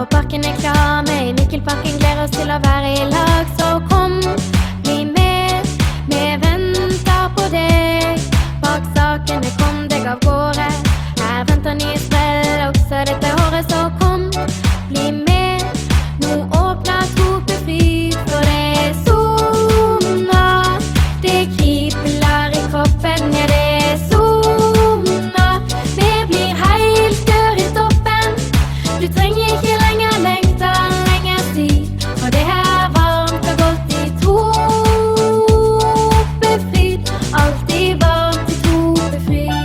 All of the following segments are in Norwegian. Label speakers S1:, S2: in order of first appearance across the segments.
S1: Parken klar, med Mikkelparken gleder oss til å være i lag. Så kom, bli med, vi venter på deg. Bak sakene kom deg av gårde, her venter nye sprell, også dette håret. Så kom, bli med, nå åpner Topefryd, for det er sommer. Det kribler i kroppen, ja det er sommer. Vi blir helt dør i toppen, du trenger ikke lenger lengte, lenger tid, og det er varmt og godt i Topefryd, alltid varmt i Topefryd.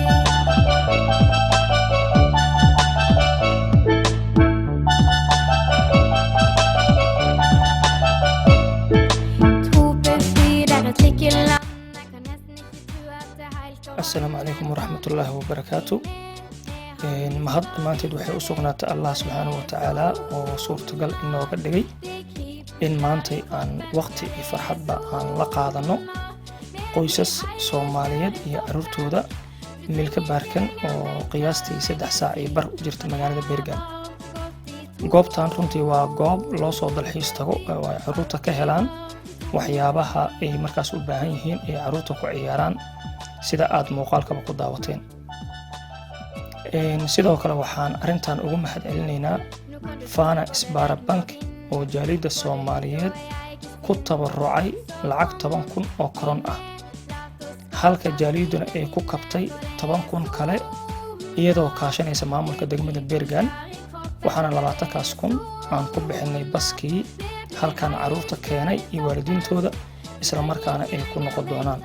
S1: Topefryd er et lykkeland, jeg kan nesten ikke tro at det helt går.
S2: Assalamu alaikum warahmatullahi wabarakatuh. mahad dhammaanteed waxay u sugnaatay Allah subxaanahu wa tacaala oo suurtagal inooga dhigay in maantay aan waqti iyo farxadba aan la qaadano qoysas Soomaaliyeed iyo carruurtooda milka baarkan oo qiyaastii 3 saac iyo bar u jirta magaalada Bergen. goobtan runtii waa goob loo soo dalxiis tago oo ay carruurta ka helaan waxyaabaha ay markaas u baahan yihiin ee carruurta ku ciyaaraan sida aad muuqaalkaba ku daawateen. sidoo kale waxaan arintan ugu mahadcelinaynaa Fana Isbaara Bank oo jaalida Soomaaliyeed ku tabarucay lacag 10,000 oo koron ah, halka jaaliduna ay ku kabtay 10,000 kale iyadoo kaashanaysa maamulka degmada Bergen. waxaana 20,000 aan ku bixinay baskii halkan carruurta keenay iyo waalidiintooda, isla markaana ay ku noqon doonaan.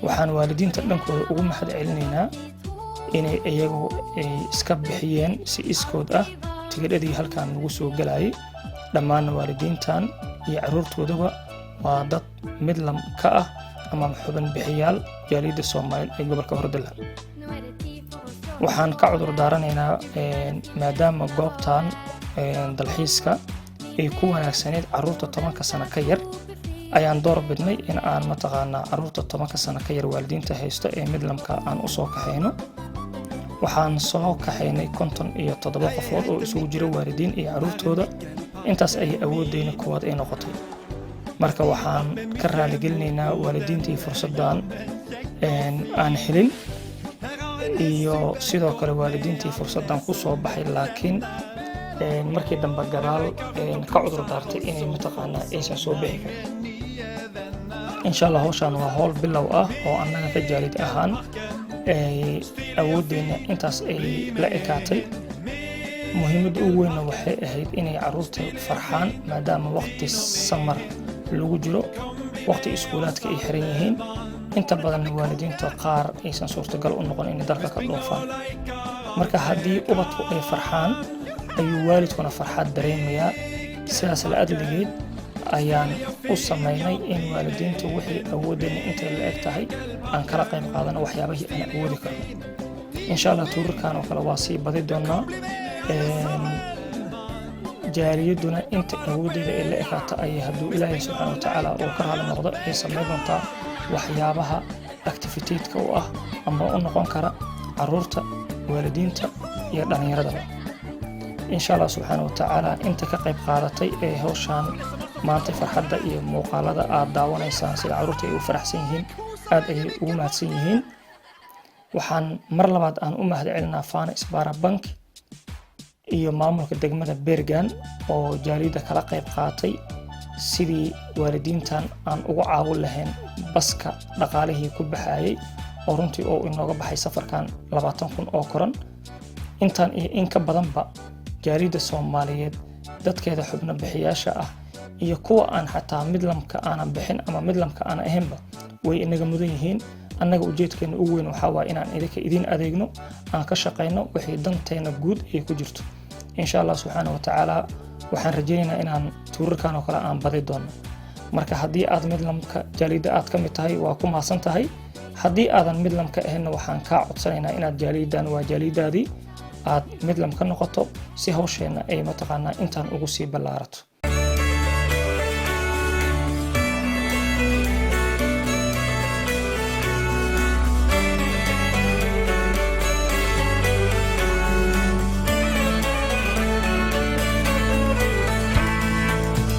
S2: waxaan waalidiinta dhankooda ugu mahadcelinaynaa inay iyagu ay iska bixiyeen si iskood ah tigidhadii halkan lagu soo galayay. dhammaan waalidiintan iyo carruurtoodaba waa dad midlam ka ah ama xubin bixiyaal jaalida Soomaaliyeed ee gobolka Hordala. waxaan ka cudur daaranaynaa maadaama goobtan dalxiiska ay ku wanaagsaneyd carruurta 10 sano ka yar, ayaan door bidnay in aan mataqaanaa carruurta 10 sano ka yar waalidiinta haysto ee midlamka aan u soo kaxayno. waxaan soo kaxaynay 57 qofood oo isugu jira waalidiin iyo carruurtooda. intaas ay awoodeyna kuwaad ay noqotay. marka waxaan ka raali gelinaynaa waalidiintii fursadan aan helin iyo sidoo kale waalidiintii fursadan ku soo baxay laakiin markii dambe gadaal ka cudur daartay inay mataqaanaa aysan soo bixi karin. insha Allah hawshan waa hawl bilow ah oo annaga ka jaalid ahaan awoodeyna intaas ay la ekaatay. muhiimadda ugu weyn waxay ahayd inay carruurta farxaan maadaama waqti samar lagu jiro, waqti iskuulaadka ay xiran yihiin. inta badan waalidiinta qaar aysan suurtagal u noqon inay dalka ka dhoofaan. marka haddii ubadku ay farxaan ayuu waalidkuna farxad dareemayaa. sidaas la adligeed ayaan u sameynay in waalidiintu wixii awoodeyna intay la eg tahay aan kala qayb qaadano waxyaabihii aan awoodi karno. insha Allah tuurarkan oo kale waa sii badi doonaa. jaaliyaduna inta awoodeyda ay la ekaato ayay hadduu Ilaahay subxaanahu wa tacaala uu ka raali noqdo ay sameyn doontaa waxyaabaha activity-ka u ah ama u noqon kara carruurta, waalidiinta iyo dhallinyaradaba. insha Allah subxaanahu wa tacaala inta ka qayb qaadatay ee hawshan maanta farxadda iyo muuqaalada aad daawanaysaan sida carruurta ay u faraxsan yihiin aad ayay ugu mahadsan yihiin. waxaan mar labaad aan u mahadcelinaa Fana Isbaara Bank iyo maamulka degmada Bergen oo jaalida kala qayb qaatay sidii waalidiintan aan ugu caawin lahayn baska dhaqaalihii ku baxayay oo runtii oo inooga baxay safarkan 20,000 oo koron. intaan iyo in ka badanba jaalida Soomaaliyeed dadkeeda xubno bixiyaasha ah iyo kuwa aan xataa midlamka aanan bixin ama midlamka aan ahaynba way inaga mudan yihiin. annaga ujeedkeena ugu weyn waxaa waa inaan idin adeegno, aan ka shaqeyno wixii danteena guud ay ku jirto. insha Allah subxaanahu wa tacaala waxaan rajaynaynaa inaan tuurarkan oo kale aan badi doono. marka haddii aad midlamka jaalida aad ka mid tahay waa ku mahadsan tahay. haddii aadan midlam ka ahaynna waxaan kaa codsanaynaa inaad jaaliyadan waa jaalidaadii aad midlam ka noqoto si hawsheenna ay mataqaanaa intaan ugu sii ballaarato.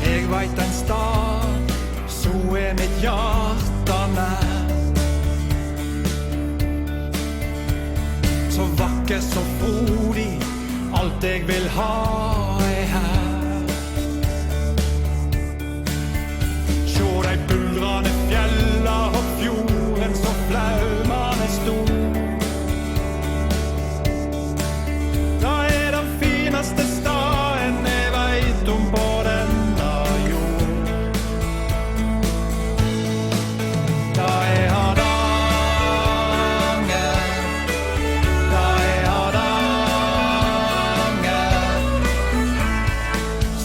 S3: Jeg vet en stad, så mitt hjerte nær. Så vakker, så frodig, alt jeg vil ha her. Sjå de buldrende fjella og fjorden så flaumende stor. Da den fineste staden jeg vet om på denne jord. Da Hardanger, da Hardanger.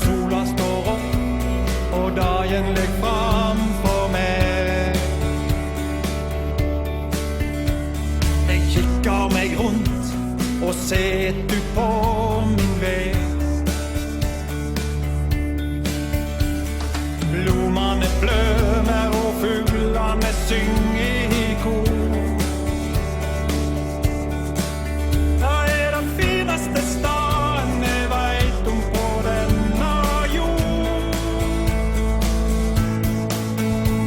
S3: Sola står opp, og dagen ligger fram for meg. Jeg kikker meg rundt og set ut på min vei. Blomene blømer og fuglene synger i kor. Da den fineste staden jeg vet om på denne jord.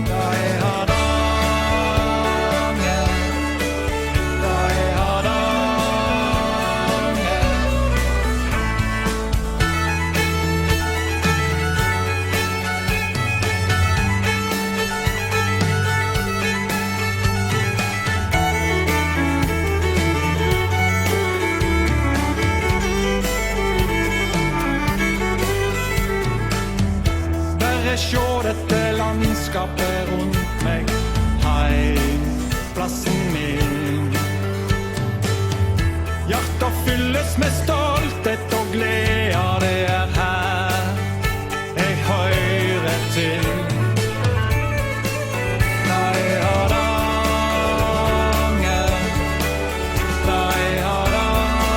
S3: Da Hardanger, da Hardanger. Bare sjå dette landskapet rundt meg, heimplassen min. Hjertet fylles med stolthet og glede, det her jeg hører til. Da Hardanger, da Hardanger,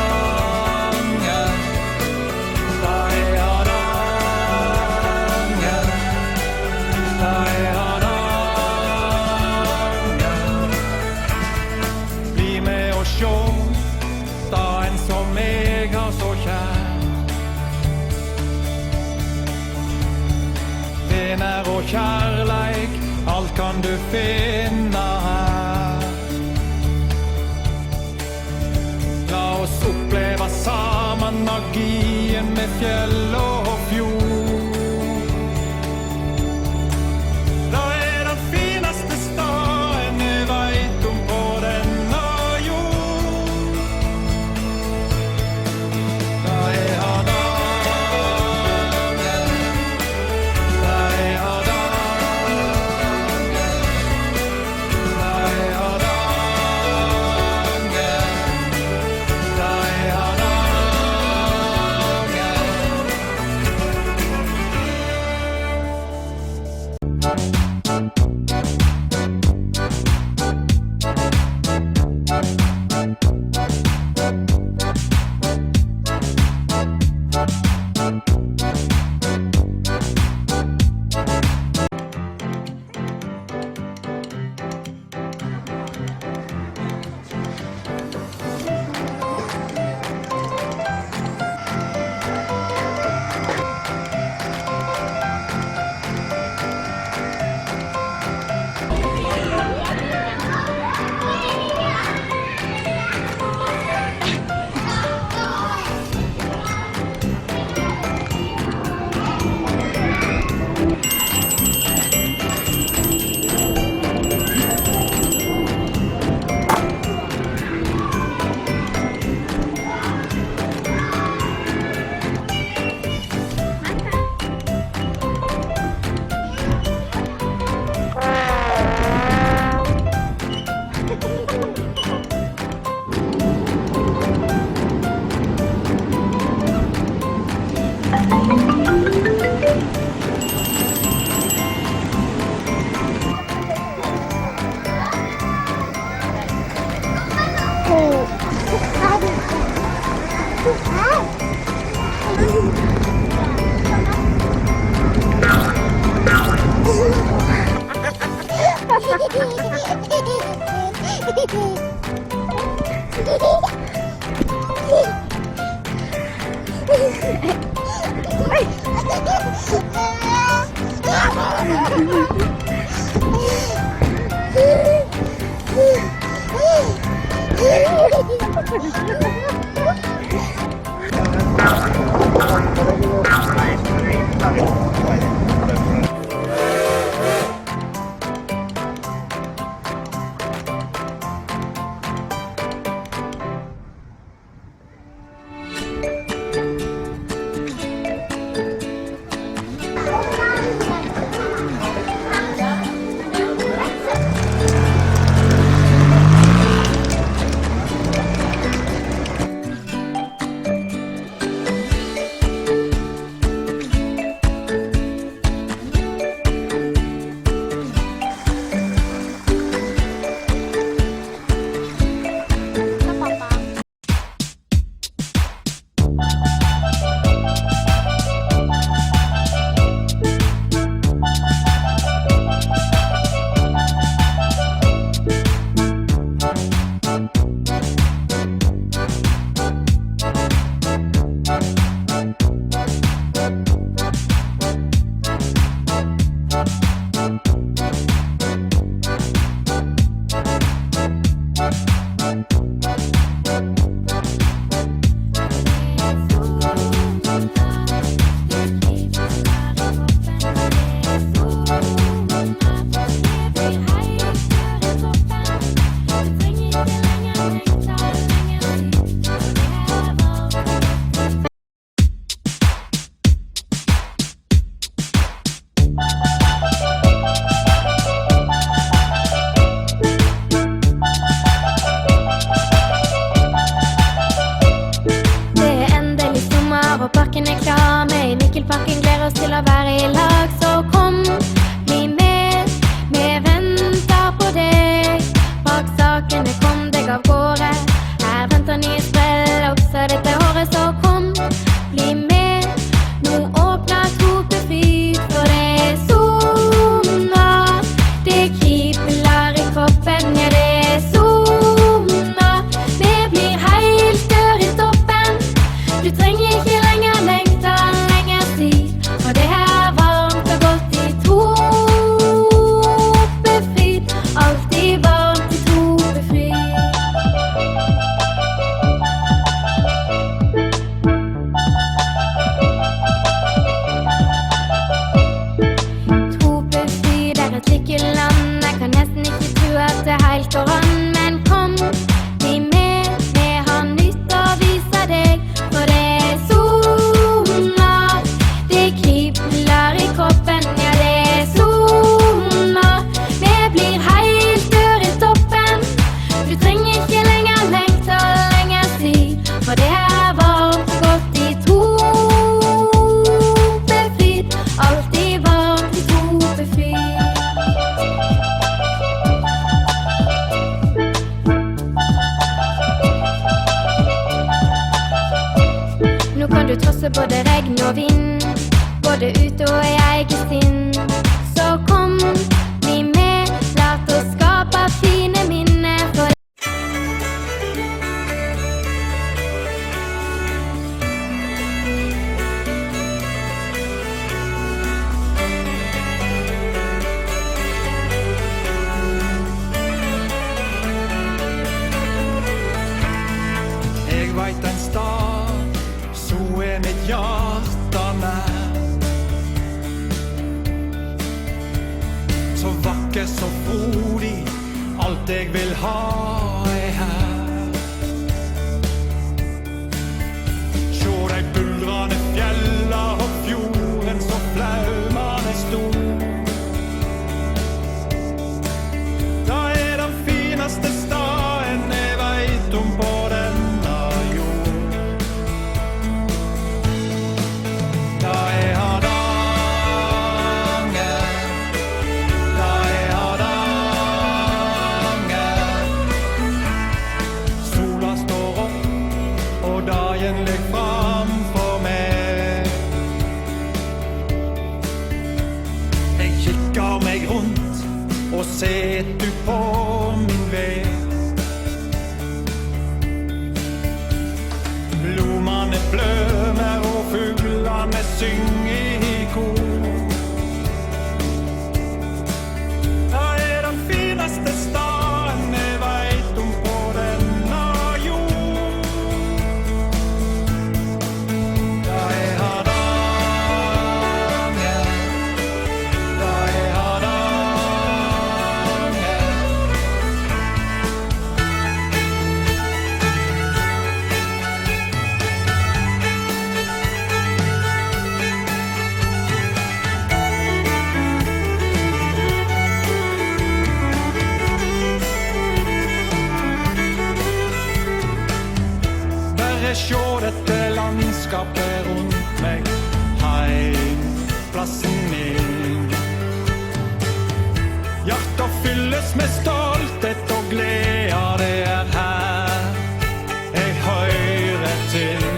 S3: da Hardanger, da Hardanger. Bli med og sjå staden som jeg har så kjær. Venner og kjærleik, alt kan du finne her. La oss oppleve sammen magien med fjell og fjord. Da den fineste staden jeg vet om på denne jord. Da Hardanger, da Hardanger, da Hardanger, da Solen jeg sjå dette landskapet rundt meg, heimplassen min. Hjertet fylles med stolthet og glede, det er her jeg hører til.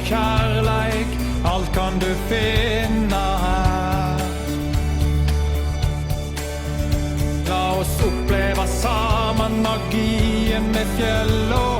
S3: Kjærleik, alt kan du finne her. La oss oppleve sammen magien med fjell og